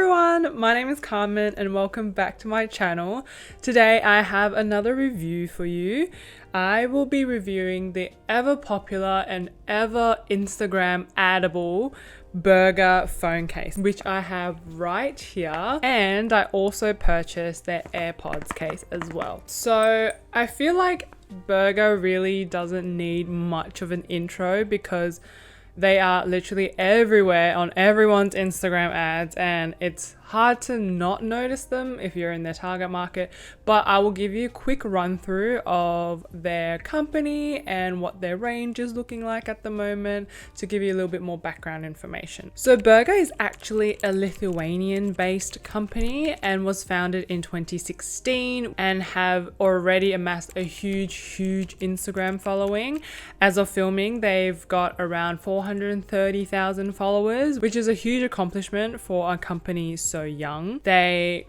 everyone, my name is Carmen and welcome back to my channel. Today I have another review for you. I will be reviewing the ever popular and ever Instagram addable Burga phone case, which I have right here, and I also purchased their AirPods case as well. So I feel like Burga really doesn't need much of an intro because they are literally everywhere on everyone's Instagram ads, and it's hard to not notice them if you're in their target market. But I will give you a quick run through of their company and what their range is looking like at the moment to give you a little bit more background information. So Burga is actually a Lithuanian based company and was founded in 2016 and have already amassed a huge Instagram following. As of filming, they've got around 430,000 followers, which is a huge accomplishment for a company so young. They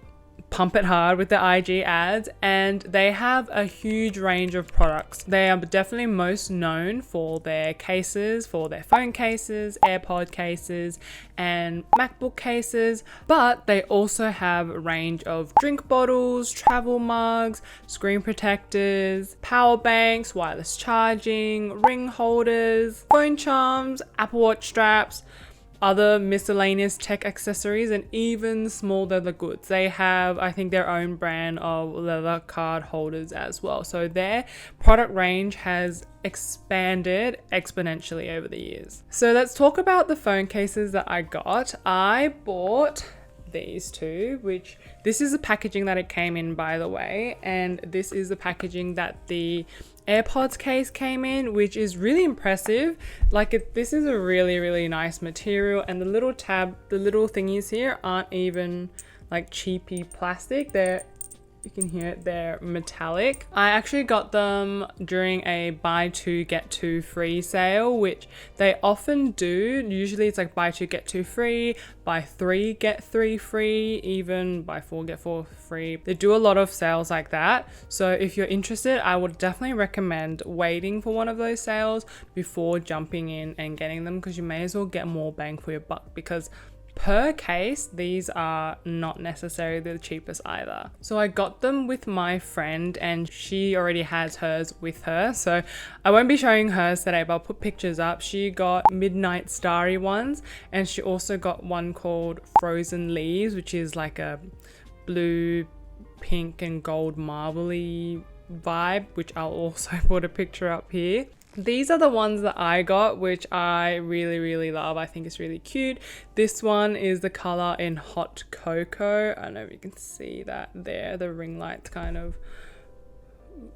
pump it hard with the IG ads, and they have a huge range of products. They are definitely most known for their cases, for their phone cases, AirPod cases, and MacBook cases, but they also have a range of drink bottles, travel mugs, screen protectors, power banks, wireless charging, ring holders, phone charms, Apple Watch straps, other miscellaneous tech accessories, and even small leather goods. They have, I think, their own brand of leather card holders as well. So their product range has expanded exponentially over the years. So let's talk about the phone cases that I got. I bought these two, which this is the packaging that it came in, by the way, and this is the packaging that the AirPods case came in, which is really impressive. This is a really nice material, and the little thingies here aren't even like cheapy plastic. You can hear it, they're metallic. I actually got them during a buy two get two free sale, which they often do. Usually it's like buy two get two free, buy three get three free, even buy four get four free. They do a lot of sales like that. So if you're interested, I would definitely recommend waiting for one of those sales before jumping in and getting them, because you may as well get more bang for your buck, because per case, these are not necessarily the cheapest either. So I got them with my friend, and she already has hers with her. So I won't be showing hers today, but I'll put pictures up. She got Midnight Starry ones, and she also got one called Frozen Leaves, which is like a blue, pink, and gold marbly vibe, which I'll also put a picture up here. These are the ones that I got, which I really love. I think it's really cute. This one is the color in Hot Cocoa. I don't know if you can see that there. The ring light's kind of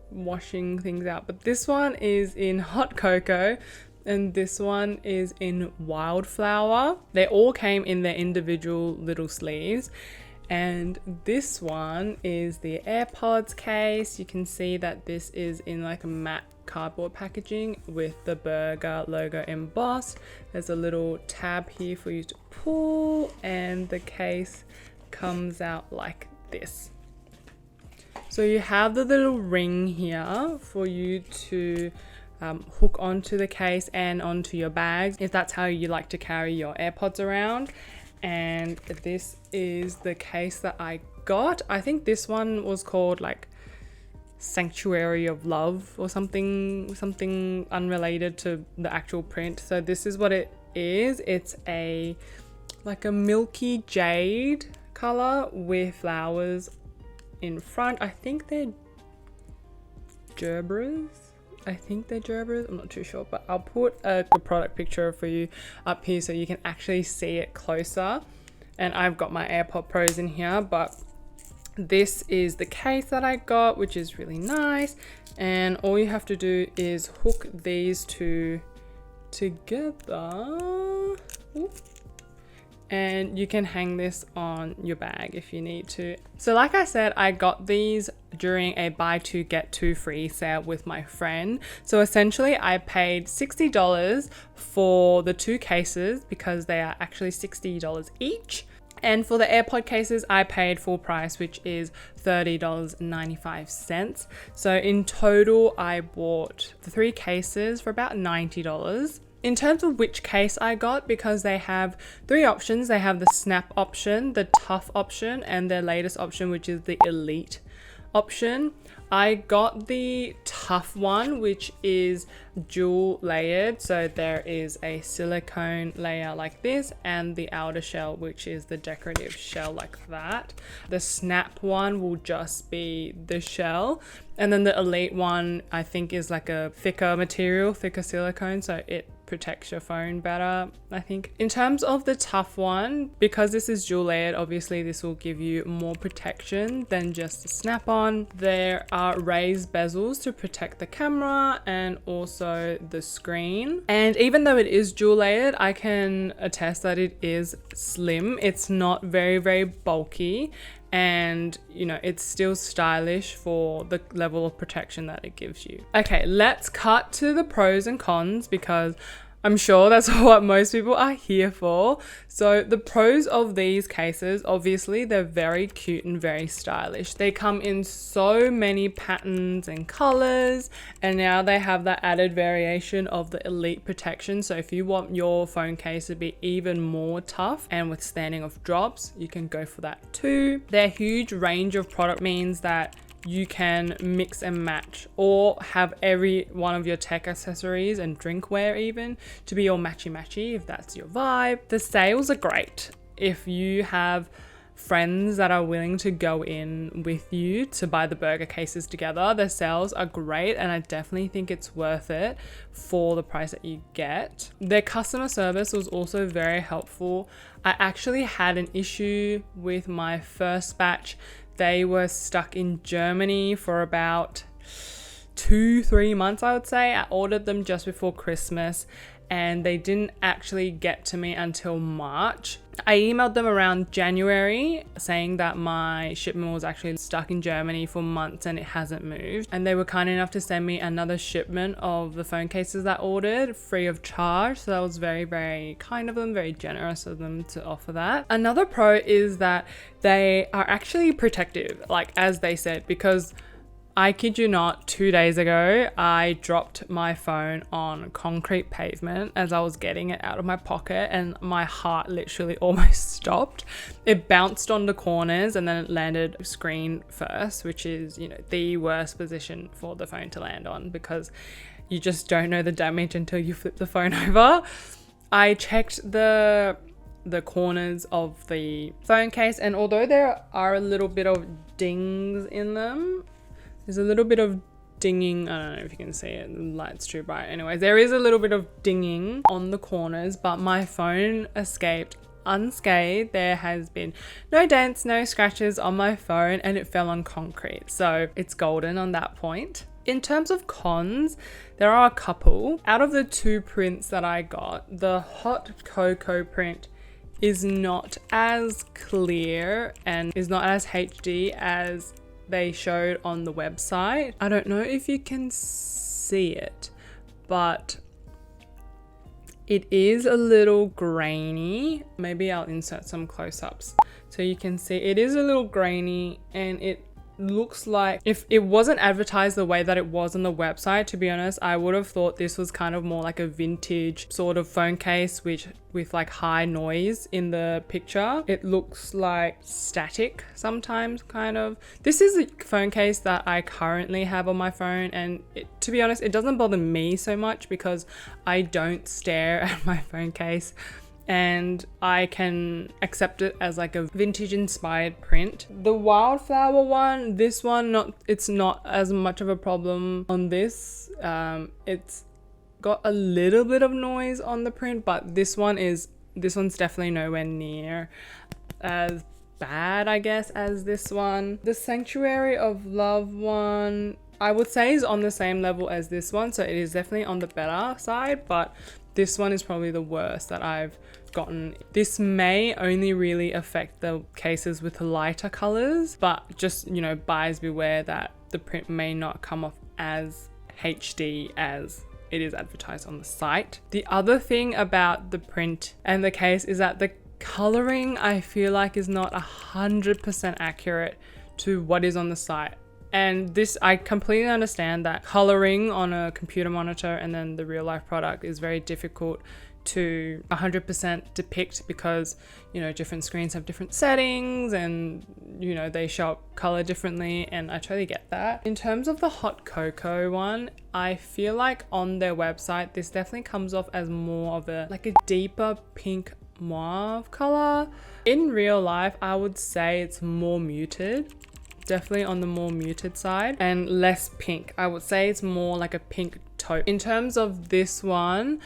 washing things out. But this one is in Hot Cocoa, and this one is in Wildflower. They all came in their individual little sleeves. And this one is the AirPods case. You can see that this is in like a matte cardboard packaging with the Burga logo embossed. There's a little tab here for you to pull, and the case comes out like this. So you have the little ring here for you to hook onto the case and onto your bags, if that's how you like to carry your AirPods around. And this is the case that I got. I think this one was called like Sanctuary of Love or something unrelated to the actual print. So this is what it is. It's like a milky jade color with flowers in front. I think they're gerbers. I'm not too sure, but I'll put a product picture for you up here so you can actually see it closer. And I've got my AirPod Pros in here, but this is the case that I got, which is really nice. And all you have to do is hook these two together. Ooh. And you can hang this on your bag if you need to. So like I said, I got these during a buy two get two free sale with my friend. So essentially I paid $60 for the two cases because they are actually $60 each. And for the AirPod cases, I paid full price, which is $30.95. So in total, I bought the three cases for about $90. In terms of which case I got, because they have 3 options, they have the snap option, the tough option, and their latest option, which is the elite option. I got the tough one, which is dual layered. So there is a silicone layer like this and the outer shell, which is the decorative shell like that. The snap one will just be the shell. And then the elite one, I think, is like a thicker material, thicker silicone. So it protects your phone better, I think. In terms of the tough one, because this is dual layered, obviously this will give you more protection than just the snap-on. There are raised bezels to protect the camera and also the screen. And even though it is dual layered, I can attest that it is slim. It's not very, very bulky. And you know, it's still stylish for the level of protection that it gives you. Okay, let's cut to the pros and cons, because I'm sure that's what most people are here for. So the pros of these cases, obviously they're very cute and very stylish. They come in so many patterns and colors, and now they have that added variation of the elite protection. So if you want your phone case to be even more tough and withstanding of drops, you can go for that too. Their huge range of product means that you can mix and match, or have every one of your tech accessories and drinkware even to be all matchy if that's your vibe. The sales are great. If you have friends that are willing to go in with you to buy the Burga cases together, the sales are great, and I definitely think it's worth it for the price that you get. Their customer service was also very helpful. I actually had an issue with my first batch. They were stuck in Germany for about 2-3 months, I would say. I ordered them just before Christmas and they didn't actually get to me until March. I emailed them around January saying that my shipment was actually stuck in Germany for months and it hasn't moved. And they were kind enough to send me another shipment of the phone cases that I ordered free of charge. So that was very, very kind of them, very generous of them to offer that. Another pro is that they are actually protective, like as they said, because I kid you not, 2 days ago, I dropped my phone on concrete pavement as I was getting it out of my pocket, and my heart literally almost stopped. It bounced on the corners and then it landed screen first, which is, you know, the worst position for the phone to land on because you just don't know the damage until you flip the phone over. I checked the corners of the phone case, and although there are a little bit of dings in them, there's a little bit of dinging. I don't know if you can see it, the light's too bright. Anyways, there is a little bit of dinging on the corners, but my phone escaped unscathed. There has been no dents, no scratches on my phone, and it fell on concrete. So it's golden on that point. In terms of cons, there are a couple. Out of the 2 prints that I got, the hot cocoa print is not as clear and is not as HD as they showed on the website. I don't know if you can see it, but it is a little grainy. Maybe I'll insert some close-ups so you can see it is a little grainy, and it looks like, if it wasn't advertised the way that it was on the website, to be honest, I would have thought this was kind of more like a vintage sort of phone case with like high noise in the picture. It looks like static sometimes, kind of. This is a phone case that I currently have on my phone, and to be honest, it doesn't bother me so much because I don't stare at my phone case, and I can accept it as like a vintage inspired print. The wildflower one, this one, it's not as much of a problem on this. It's got a little bit of noise on the print, but this one's definitely nowhere near as bad, I guess, as this one. The Sanctuary of Love one, I would say, is on the same level as this one, so it is definitely on the better side, but this one is probably the worst that I've gotten. This may only really affect the cases with lighter colors, but just, you know, buyers beware that the print may not come off as HD as it is advertised on the site. The other thing about the print and the case is that the coloring, I feel like, is not 100% accurate to what is on the site. And this, I completely understand that coloring on a computer monitor and then the real life product is very difficult to 100% depict because, you know, different screens have different settings and, you know, they show up color differently, and I totally get that. In terms of the hot cocoa one, I feel like on their website this definitely comes off as more of a like a deeper pink mauve color. In real life I would say it's more muted, definitely on the more muted side, and less pink. I would say it's more like a pink taupe. In terms of this one,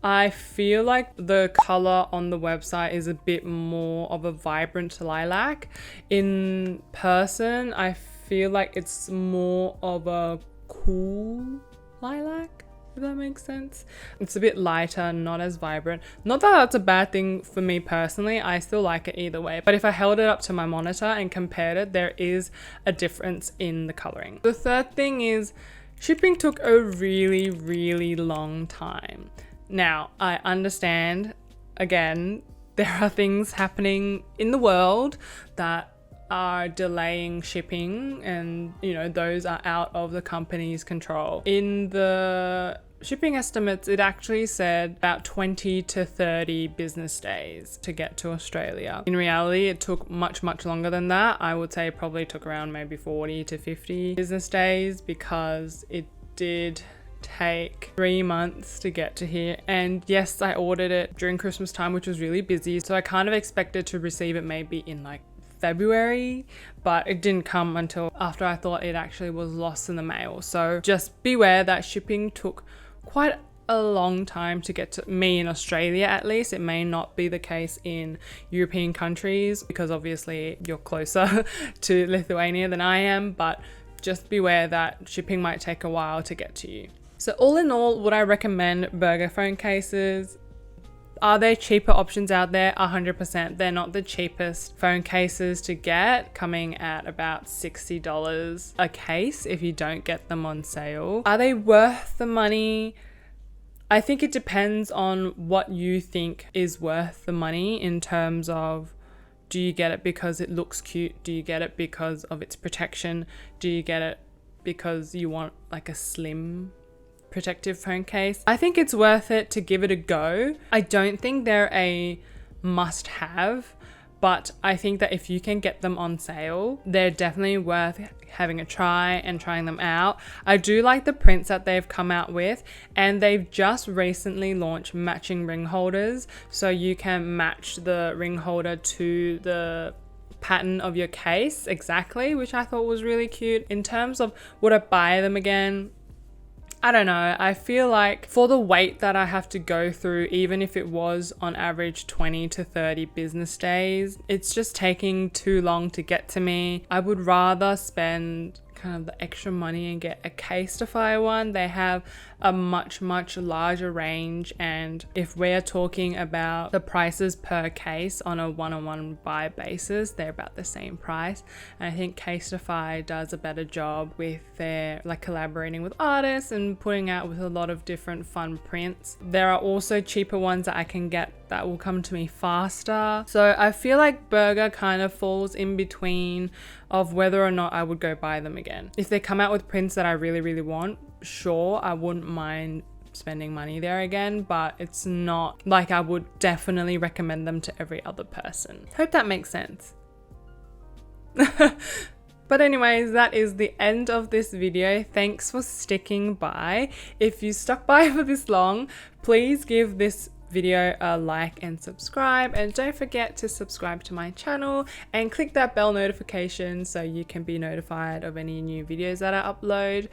I feel like the color on the website is a bit more of a vibrant lilac. In person, I feel like it's more of a cool lilac, if that makes sense. It's a bit lighter, not as vibrant. Not that that's a bad thing for me personally, I still like it either way. But if I held it up to my monitor and compared it, there is a difference in the coloring. The third thing is shipping took a really long time. Now, I understand, again, there are things happening in the world that are delaying shipping, and, you know, those are out of the company's control. In the shipping estimates, it actually said about 20 to 30 business days to get to Australia. In reality, it took much longer than that. I would say it probably took around maybe 40 to 50 business days because it did take 3 months to get to here. And yes, I ordered it during Christmas time, which was really busy, so I kind of expected to receive it maybe in like February, but it didn't come until after I thought it actually was lost in the mail. So just beware that shipping took quite a long time to get to me in Australia. At least it may not be the case in European countries because obviously you're closer to Lithuania than I am, but just beware that shipping might take a while to get to you. So all in all, would I recommend Burga phone cases? Are there cheaper options out there? 100%. They're not the cheapest phone cases to get, coming at about $60 a case if you don't get them on sale. Are they worth the money? I think it depends on what you think is worth the money in terms of, do you get it because it looks cute? Do you get it because of its protection? Do you get it because you want like a slim protective phone case? I think it's worth it to give it a go. I don't think they're a must have, but I think that if you can get them on sale, they're definitely worth having a try and trying them out. I do like the prints that they've come out with, and they've just recently launched matching ring holders, so you can match the ring holder to the pattern of your case exactly, which I thought was really cute. In terms of would I buy them again, I don't know. I feel like for the wait that I have to go through, even if it was on average 20 to 30 business days, it's just taking too long to get to me. I would rather spend kind of the extra money and get a Casetify one. They have a much larger range, and if we're talking about the prices per case on a one-on-one buy basis, they're about the same price. And I think Casetify does a better job with their like collaborating with artists and putting out with a lot of different fun prints. There are also cheaper ones that I can get that will come to me faster. So I feel like Burga kind of falls in between of whether or not I would go buy them again. If they come out with prints that I really want, sure, I wouldn't mind spending money there again, but it's not like I would definitely recommend them to every other person. Hope that makes sense. But anyways, that is the end of this video. Thanks for sticking by. If you stuck by for this long, please give this video a like and subscribe, and don't forget to subscribe to my channel and click that bell notification so you can be notified of any new videos that I upload.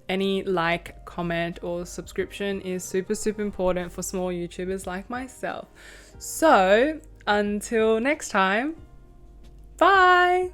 Any like, comment or subscription is super important for small YouTubers like myself. So until next time, bye.